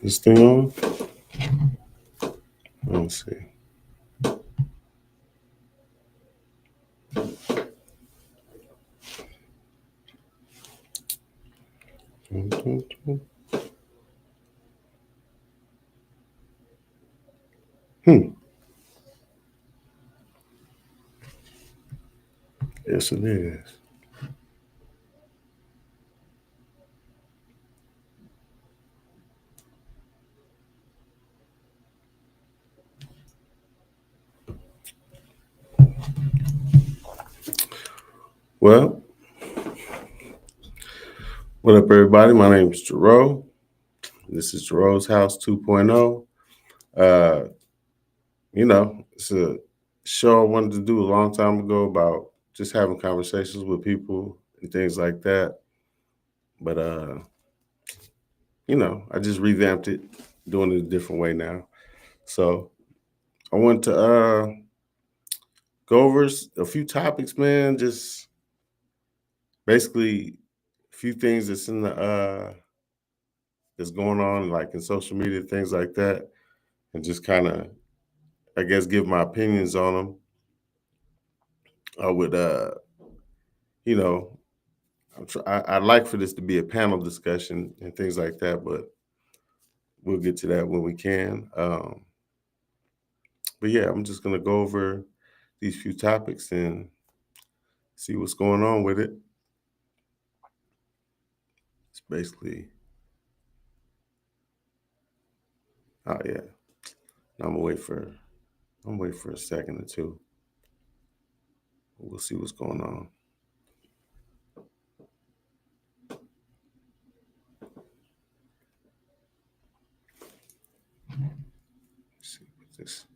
This thing on? Let's see. Yes, it is. Well, what up, everybody? My name is Jarreau. This is Jarreau's House 2.0. It's a show I wanted to do a long time ago about just having conversations with people and things like that. But I just revamped it, doing it a different way now. So I want to go over a few topics, man. Just basically a few things that's going on, like in social media, things like that, and just kind of, I guess, give my opinions on them. I would, you know, I'd like for this to be a panel discussion and things like that, but we'll get to that when we can. But yeah, I'm just gonna go over these few topics and see what's going on with it. It's basically, oh yeah, I'm gonna wait for a second or two. We'll see what's going on. Let's see what this.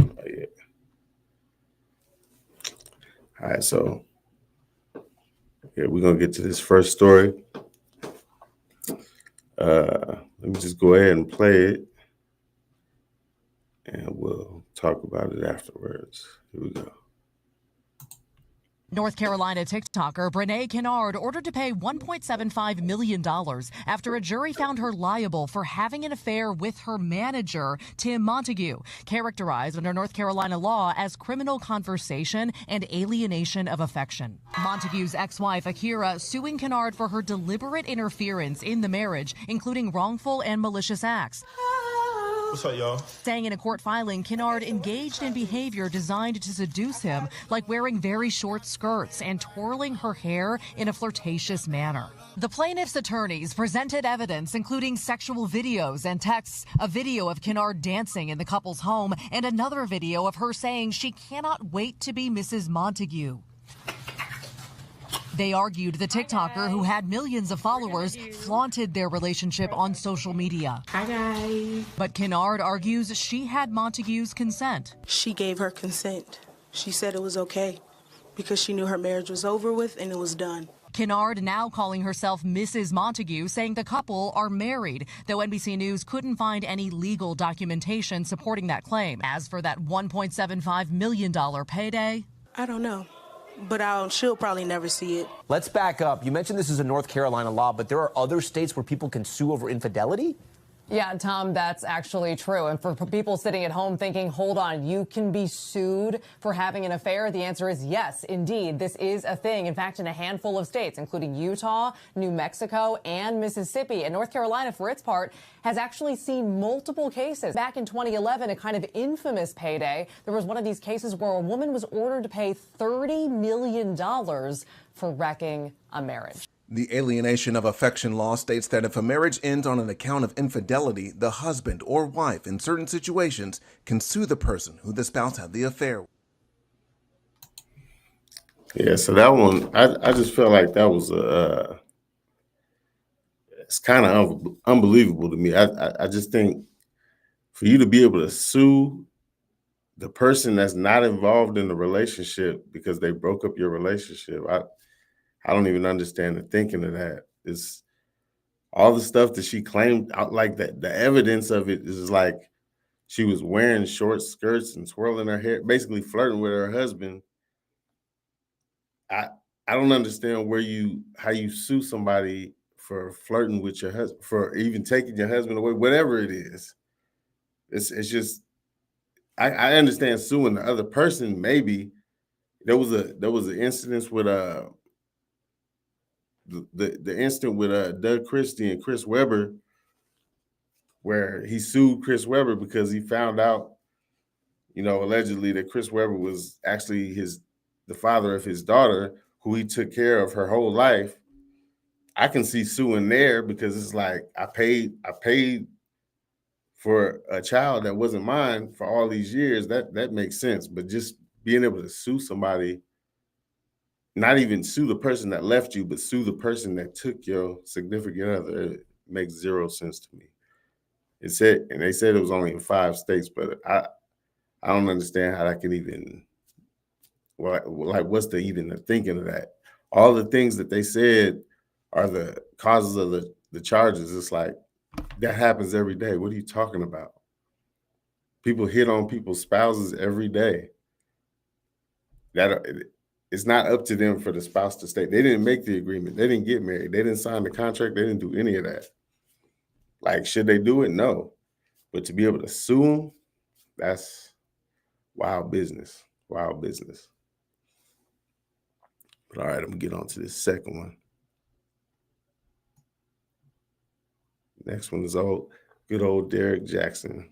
Oh yeah. All right, so yeah, we're gonna get to this first story. Let me just go ahead and play it, and we'll talk about it afterwards. Here we go. North Carolina TikToker Brene Kennard ordered to pay $1.75 million after a jury found her liable for having an affair with her manager, Tim Montague, characterized under North Carolina law as criminal conversation and alienation of affection. Montague's ex-wife, Akira, suing Kennard for her deliberate interference in the marriage, including wrongful and malicious acts. What's up, y'all? Saying in a court filing, Kennard engaged in behavior designed to seduce him, like wearing very short skirts and twirling her hair in a flirtatious manner. The plaintiff's attorneys presented evidence, including sexual videos and texts, a video of Kennard dancing in the couple's home, and another video of her saying she cannot wait to be Mrs. Montague. They argued the TikToker, who had millions of followers, flaunted their relationship on social media. Hi, guys. But Kennard argues she had Montague's consent. She gave her consent. She said it was okay because she knew her marriage was over with and it was done. Kennard now calling herself Mrs. Montague, saying the couple are married, though NBC News couldn't find any legal documentation supporting that claim. As for that $1.75 million payday, I don't know. But she'll probably never see it. Let's back up. You mentioned this is a North Carolina law, but there are other states where people can sue over infidelity? Yeah, Tom, that's actually true. And for people sitting at home thinking, hold on, you can be sued for having an affair, the answer is yes, indeed. This is a thing. In fact, in a handful of states, including Utah, New Mexico, and Mississippi. And North Carolina, for its part, has actually seen multiple cases. Back in 2011, a kind of infamous payday, there was one of these cases where a woman was ordered to pay $30 million for wrecking a marriage. The alienation of affection law states that if a marriage ends on an account of infidelity, the husband or wife in certain situations can sue the person who the spouse had the affair with. Yeah, so that one, I just felt like that was it's kind of unbelievable to me. I just think for you to be able to sue the person that's not involved in the relationship because they broke up your relationship, I don't even understand the thinking of that. It's all the stuff that she claimed, like that. The evidence of it is like she was wearing short skirts and twirling her hair, basically flirting with her husband I I don't understand how you sue somebody for flirting with your husband, for even taking your husband away, whatever it is. It's just I understand suing the other person. Maybe there was an incident with the incident with Doug Christie and Chris Webber, where he sued Chris Webber because he found out, allegedly, that Chris Webber was actually the father of his daughter, who he took care of her whole life. I can see suing there because it's like I paid for a child that wasn't mine for all these years. That makes sense. But just being able to sue somebody, not even sue the person that left you, but sue the person that took your significant other, it makes zero sense to me. They said it was only in 5 states, but I don't understand how that can even, like, what's the thinking of that? All the things that they said are the causes of the charges. It's like that happens every day. What are you talking about? People hit on people's spouses every day. That it's not up to them for the spouse to stay. They didn't make the agreement. They didn't get married. They didn't sign the contract. They didn't do any of that. Like, should they do it? No. But to be able to sue them, that's wild business. Wild business. But all right, I'm gonna get on to this second one. Next one is good old Derek Jackson.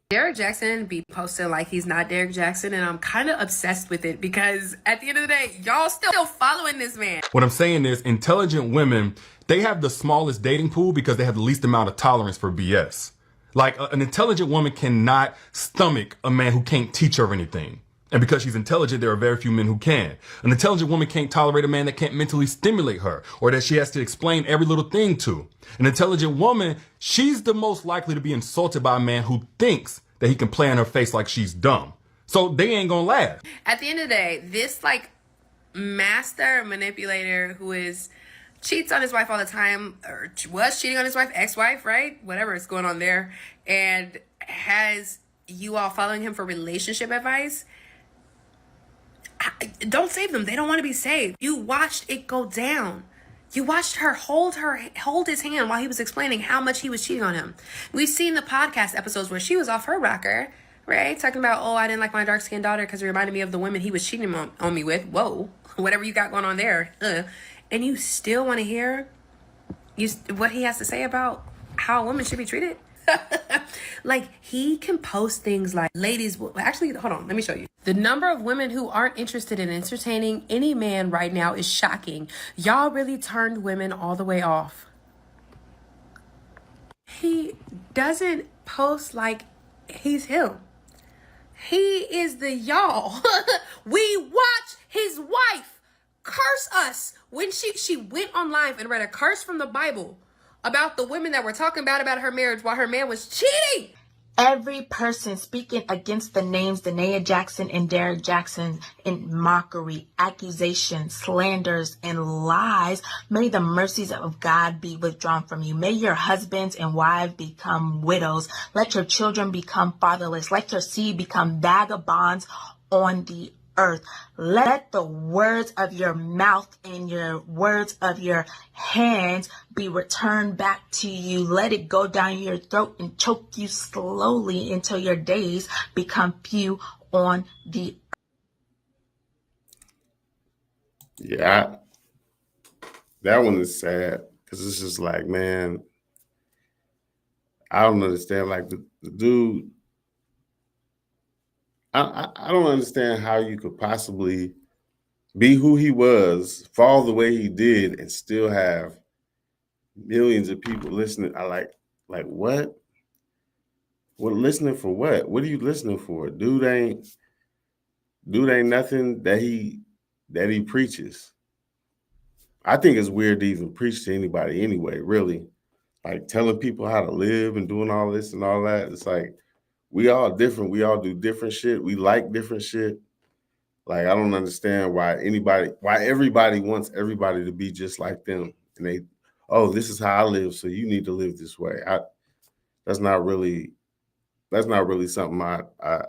Derek Jackson be posting like he's not Derek Jackson, and I'm kind of obsessed with it because at the end of the day, y'all still following this man. What I'm saying is, intelligent women, they have the smallest dating pool because they have the least amount of tolerance for BS. Like, an intelligent woman cannot stomach a man who can't teach her anything. And because she's intelligent, there are very few men who can. An intelligent woman can't tolerate a man that can't mentally stimulate her or that she has to explain every little thing to. An intelligent woman, she's the most likely to be insulted by a man who thinks that he can play in her face like she's dumb. So they ain't gonna last. At the end of the day, this master manipulator who cheats on his wife all the time, or was cheating on his wife, ex-wife, right? Whatever is going on there, and has you all following him for relationship advice. Don't save them. They don't want to be saved. You watched it go down. You watched her hold his hand while he was explaining how much he was cheating on him. We've seen the podcast episodes where she was off her rocker, right? Talking about, I didn't like my dark-skinned daughter because it reminded me of the women he was cheating on me with. Whoa, whatever you got going on there. And you still want to hear what he has to say about how a woman should be treated? Like, he can post things like, ladies, actually, hold on, let me show you. The number of women who aren't interested in entertaining any man right now is shocking. Y'all really turned women all the way off. He doesn't post like he's him. He is the y'all. We watch his wife curse us when she went on live and read a curse from the Bible about the women that were talking bad about her marriage while her man was cheating. Every person speaking against the names Danae Jackson and Derek Jackson in mockery, accusations, slanders, and lies, may the mercies of God be withdrawn from you. May your husbands and wives become widows. Let your children become fatherless. Let your seed become vagabonds on the earth. Let the words of your mouth and your words of your hands be returned back to you. Let it go down your throat and choke you slowly until your days become few on the earth. Yeah, that one is sad because it's just like, man, I don't understand. Like, the dude, I don't understand how you could possibly be who he was, fall the way he did, and still have millions of people listening. Like what? Well, listening for what? What are you listening for? Dude ain't nothing that he preaches. I think it's weird to even preach to anybody anyway, really. Like, telling people how to live and doing all this and all that. It's like, we all different. We all do different shit. We like different shit. Like, I don't understand why everybody wants everybody to be just like them. And this is how I live, so you need to live this way. That's not really something I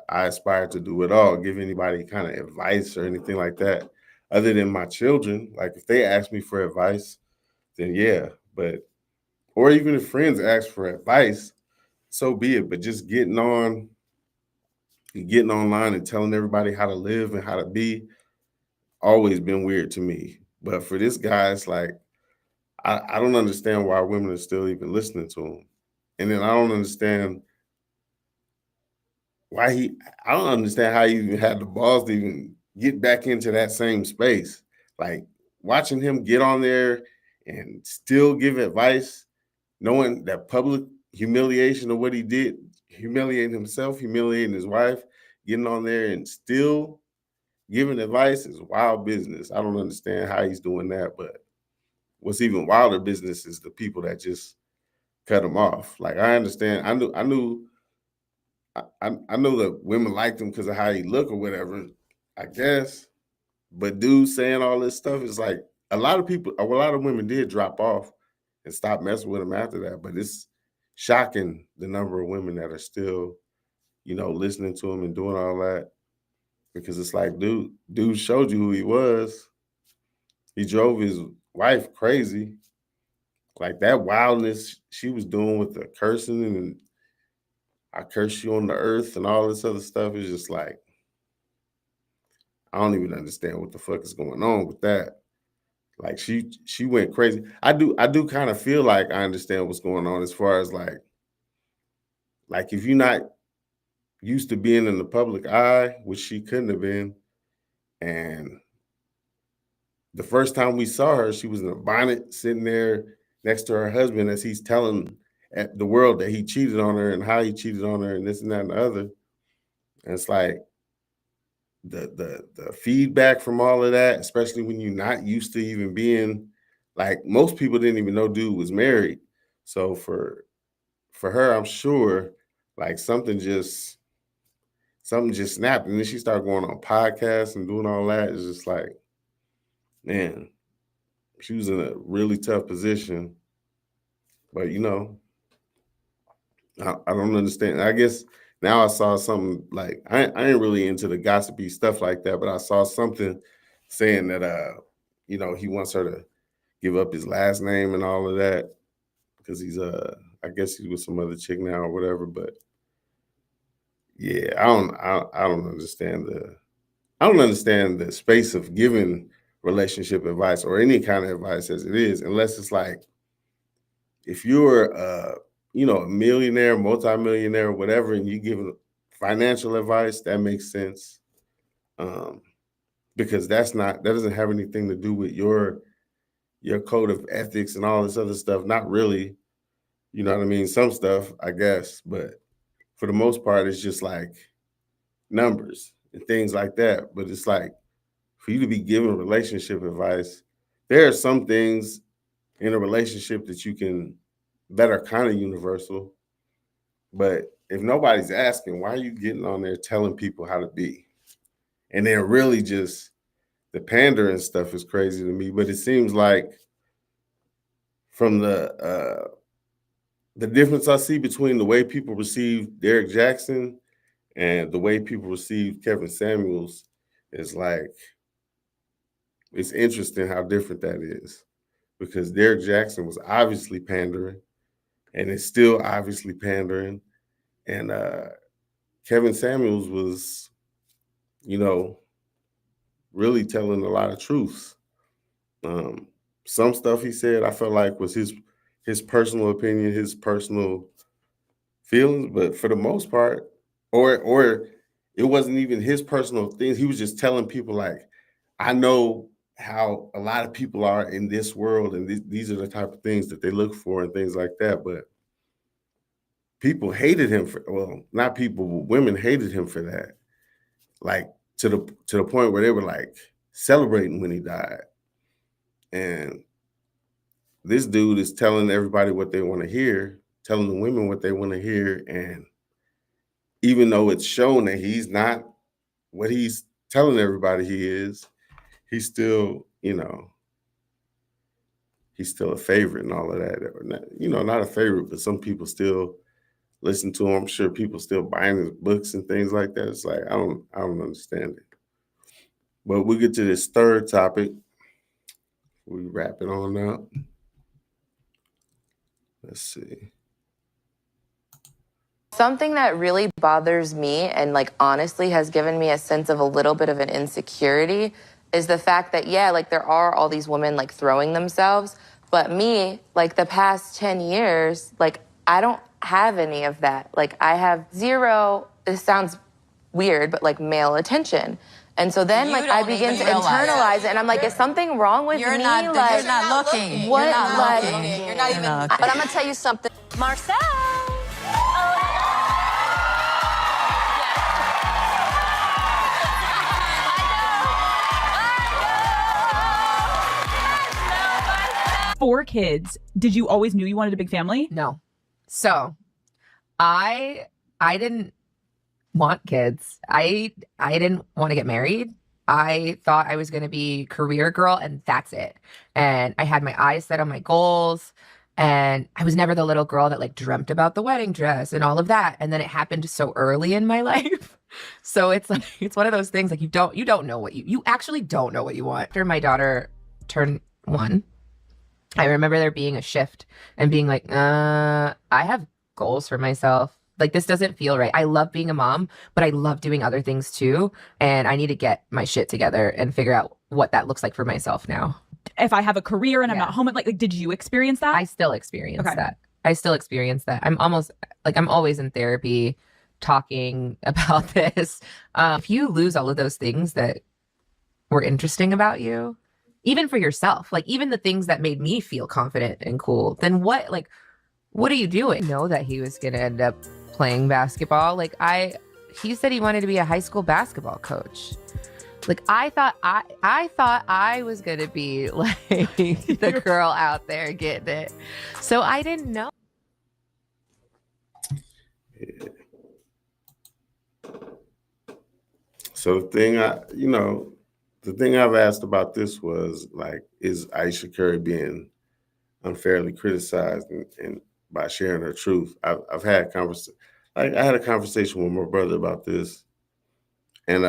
aspire to do at all, give anybody kind of advice or anything like that. other than my children. Like if they ask me for advice, then yeah. But or even if friends ask for advice, so be it. But just getting online and telling everybody how to live and how to be, always been weird to me. But for this guy, it's like I don't understand why women are still even listening to him. And then I don't understand why I don't understand how he even had the balls to even get back into that same space. Like watching him get on there and still give advice, knowing that public humiliation of what he did, humiliating himself, humiliating his wife, getting on there and still giving advice is wild business. I don't understand how he's doing that, but what's even wilder business is the people that just cut him off. Like I understand, I know that women liked him because of how he looked or whatever, I guess. But dude saying all this stuff is like a lot of women did drop off and stop messing with him after that. But it's shocking the number of women that are still, listening to him and doing all that. Because it's like, dude showed you who he was. He drove his wife crazy. Like that wildness she was doing with the cursing and I curse you on the earth and all this other stuff is just like, I don't even understand what the fuck is going on with that. Like she went crazy. I do kind of feel like I understand what's going on as far as like if you're not used to being in the public eye, which she couldn't have been, and the first time we saw her, she was in a bonnet sitting there next to her husband as he's telling the world that he cheated on her and how he cheated on her and this and that and the other. And it's like the feedback from all of that, especially when you're not used to even being like most people didn't even know dude was married. So for her, I'm sure like something just snapped. And then she started going on podcasts and doing all that. It's just like, man, she was in a really tough position. But I don't understand. I guess now I saw something like I ain't really into the gossipy stuff like that, but I saw something saying that he wants her to give up his last name and all of that because he's I guess he's with some other chick now or whatever. But yeah, I don't understand the space of giving relationship advice or any kind of advice as it is, unless it's like if you're a millionaire, multimillionaire, whatever, and you give financial advice, that makes sense. Because that doesn't have anything to do with your code of ethics and all this other stuff. Not really. You know what I mean? Some stuff, I guess, but for the most part, it's just like numbers and things like that. But it's like for you to be giving relationship advice, there are some things in a relationship that are kind of universal. But if nobody's asking, why are you getting on there telling people how to be? And then really just the pandering stuff is crazy to me. But it seems like from the difference I see between the way people receive Derek Jackson and the way people receive Kevin Samuels is like, it's interesting how different that is. Because Derek Jackson was obviously pandering and is still obviously pandering. And Kevin Samuels was, really telling a lot of truths. Some stuff he said I felt like was his personal opinion, his personal feelings, but for the most part, or it wasn't even his personal things. He was just telling people like, I know how a lot of people are in this world, and these are the type of things that they look for and things like that. But people hated him not people, but women hated him for that. Like to the point where they were like celebrating when he died. And this dude is telling everybody what they want to hear, telling the women what they want to hear. And even though it's shown that he's not what he's telling everybody he is, he's still, he's still a favorite and all of that. Not a favorite, but some people still listen to him. I'm sure people still buying his books and things like that. It's like I don't understand it. But we'll get to this third topic. We wrap it on up. Let's see. Something that really bothers me and like honestly has given me a sense of a little bit of an insecurity is the fact that, yeah, like there are all these women like throwing themselves, but me, like the past 10 years, like I don't have any of that. Like I have zero, this sounds weird, but like male attention. And so then like I begin to internalize it and I'm like, is something wrong with me? You're Like, not looking. what? You're not Like, looking. You're not even. But I'm gonna tell you something, Marcel. Four kids. Did you always knew you wanted a big family? No. So I didn't want kids. I didn't want to get married. I thought I was going to be career girl and that's it. And I had my eyes set on my goals and I was never the little girl that like dreamt about the wedding dress and all of that. And then it happened so early in my life. So it's like, it's one of those things like you don't know what you actually don't know what you want. After my daughter turned 1, I remember there being a shift and being like, I have goals for myself. Like, this doesn't feel right. I love being a mom, but I love doing other things too. And I need to get my shit together and figure out what that looks like for myself now. If I have a career and I'm not home, like did you experience that? I still experience that. I still experience that. I'm always in therapy talking about this. If you lose all of those things that were interesting about you, even for yourself, like even the things that made me feel confident and cool, then what are you doing? I know that he was going to end up playing basketball. Like he said he wanted to be a high school basketball coach. Like I thought I was going to be like the girl out there getting it. So I didn't know. Yeah. So the thing I've asked about this was like, is Aisha Curry being unfairly criticized and by sharing her truth? I've had I had a conversation with my brother about this, and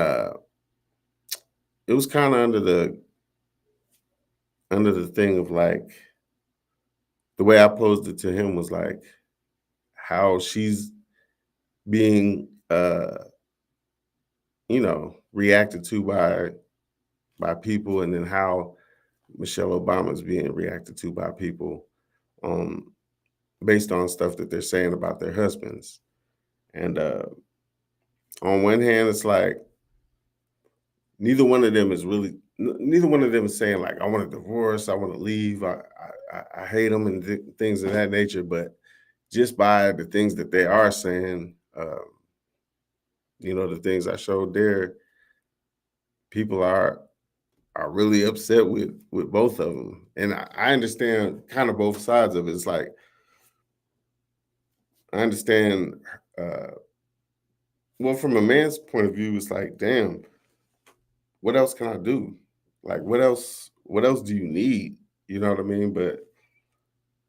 it was kind of under the thing of like the way I posed it to him was like how she's being reacted to by people, and then how Michelle Obama is being reacted to by people based on stuff that they're saying about their husbands. And on one hand, it's like neither one of them is saying like, I want a divorce, I want to leave, I hate them and things of that nature. But just by the things that they are saying, the things I showed there, people are really upset with both of them. And I understand kind of both sides of it. It's like, I understand, well, from a man's point of view, it's like, damn, what else can I do? Like, what else do you need? You know what I mean? But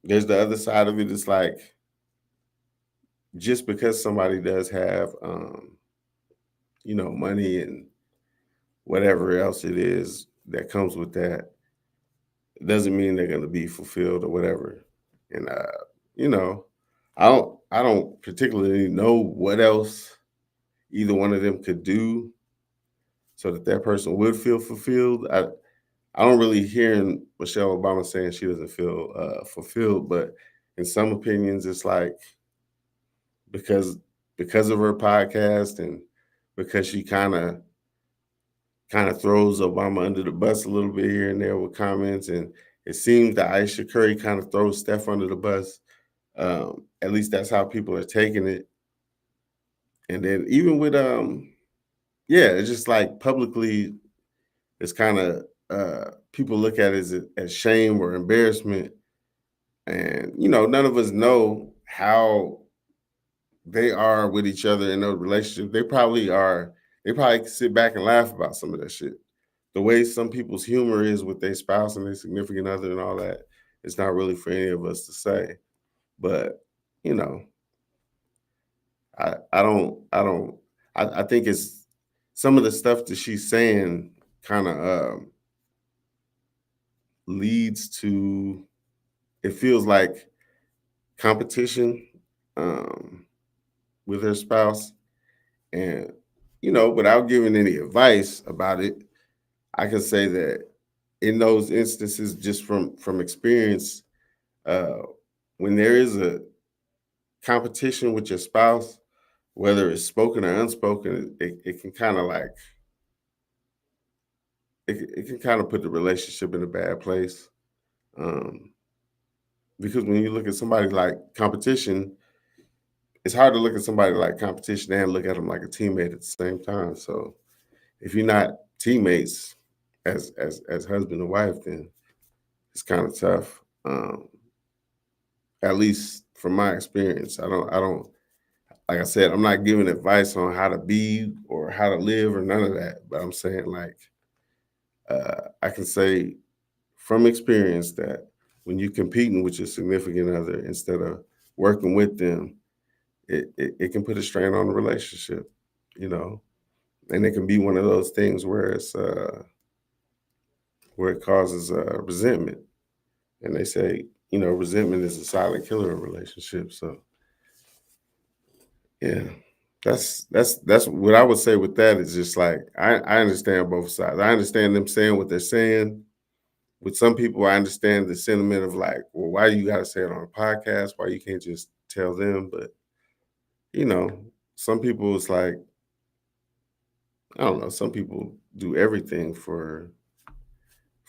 there's the other side of it. It's like, just because somebody does have, money and whatever else it is that comes with that, it doesn't mean they're going to be fulfilled or whatever. And, I don't particularly know what else either one of them could do so that person would feel fulfilled. I don't really hear Michelle Obama saying she doesn't feel fulfilled, but in some opinions, it's like because of her podcast and because she kind of throws Obama under the bus a little bit here and there with comments, and it seems that Aisha Curry kind of throws Steph under the bus. At least that's how people are taking it. And then even with it's just like publicly, it's kind of people look at it as shame or embarrassment. And none of us know how they are with each other in a relationship. They probably sit back and laugh about some of that shit. The way some people's humor is with their spouse and their significant other and all that, it's not really for any of us to say. But I think it's some of the stuff that she's saying kind of leads to, it feels like competition with her spouse. And, without giving any advice about it, I can say that in those instances, just from experience, uh, when there is a competition with your spouse, whether it's spoken or unspoken, it can kind of like, it can kind of put the relationship in a bad place. Um, because when you look at somebody like competition, it's hard to look at somebody like competition and look at them like a teammate at the same time. So if you're not teammates as husband and wife, then it's kind of tough. At least from my experience, I don't, like I said, I'm not giving advice on how to be or how to live or none of that. But I'm saying like, I can say from experience that when you're competing with your significant other instead of working with them, it can put a strain on the relationship, you know, and it can be one of those things where it's where it causes resentment. And they say, resentment is a silent killer in relationships. So yeah, that's what I would say with that is just like I understand both sides. I understand them saying what they're saying. With some people, I understand the sentiment of like, well, why you got to say it on a podcast? Why you can't just tell them? But you know, some people it's like, I don't know. Some people do everything for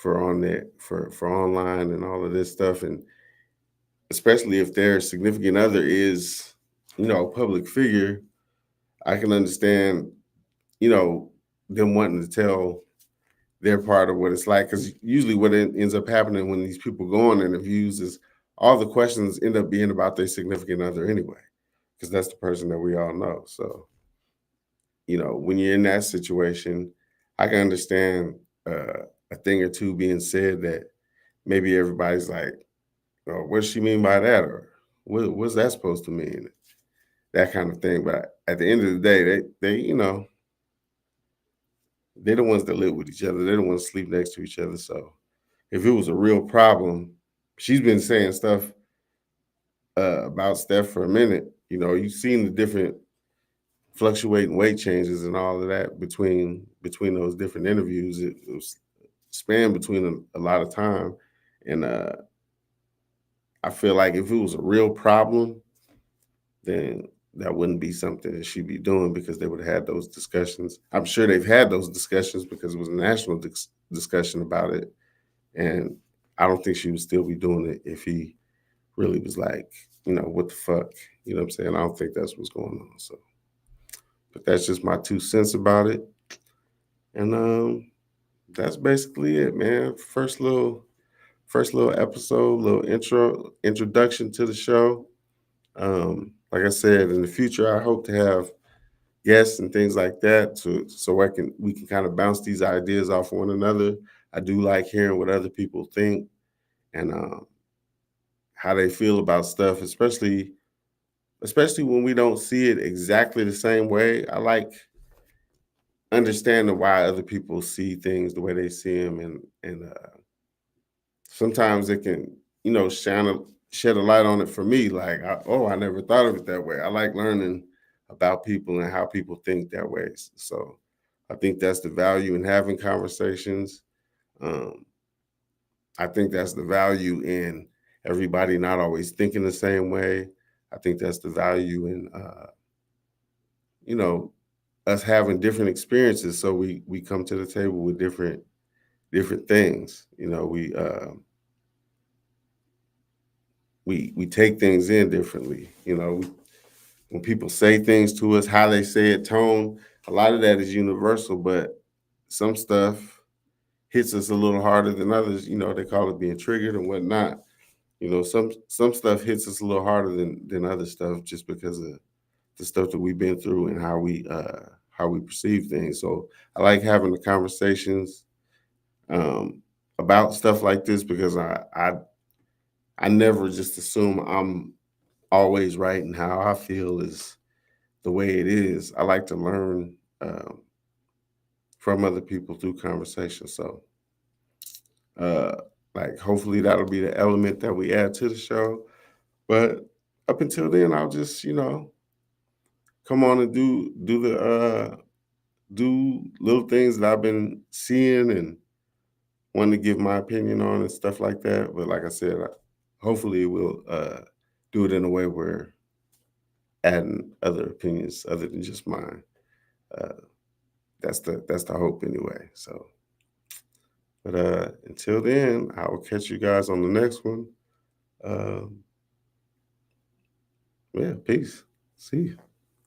on there for online and all of this stuff, and especially if their significant other is, a public figure, I can understand, them wanting to tell their part of what it's like. Because usually what ends up happening when these people go on interviews is all the questions end up being about their significant other anyway, because that's the person that we all know. So, when you're in that situation, I can understand a thing or two being said that maybe everybody's like, oh, what does she mean by that? Or what's that supposed to mean? That kind of thing. But at the end of the day, they're the ones that live with each other. They're the ones that sleep next to each other. So if it was a real problem, she's been saying stuff about Steph for a minute. You've seen the different fluctuating weight changes and all of that between those different interviews. It was spanned between a lot of time. And I feel like if it was a real problem, then that wouldn't be something that she'd be doing because they would have had those discussions. I'm sure they've had those discussions because it was a national discussion about it. And I don't think she would still be doing it if he really was like, what the fuck? You know what I'm saying? I don't think that's what's going on. So, but that's just my 2 cents about it. And that's basically it, man. First little episode, little introduction to the show. Like I said, in the future, I hope to have guests and things like that so we can kind of bounce these ideas off one another. I do like hearing what other people think and how they feel about stuff, especially when we don't see it exactly the same way. I like understanding why other people see things the way they see them, and sometimes it can, shed a light on it for me. Like, I never thought of it that way. I like learning about people and how people think that way. So I think that's the value in having conversations. I think that's the value in everybody not always thinking the same way. I think that's the value in, us having different experiences. So we come to the table with different things. We take things in differently. When people say things to us, how they say it, tone, a lot of that is universal, but some stuff hits us a little harder than others. They call it being triggered and whatnot. Some stuff hits us a little harder than other stuff just because of the stuff that we've been through and how we perceive things. So I like having the conversations about stuff like this because I never just assume I'm always right and how I feel is the way it is. I like to learn from other people through conversation. So like hopefully that'll be the element that we add to the show. But up until then, I'll just, come on and do little things that I've been seeing and wanting to give my opinion on and stuff like that. But like I said, hopefully we'll do it in a way where adding other opinions other than just mine. That's the hope anyway. So, but until then, I will catch you guys on the next one. Yeah, peace. See you.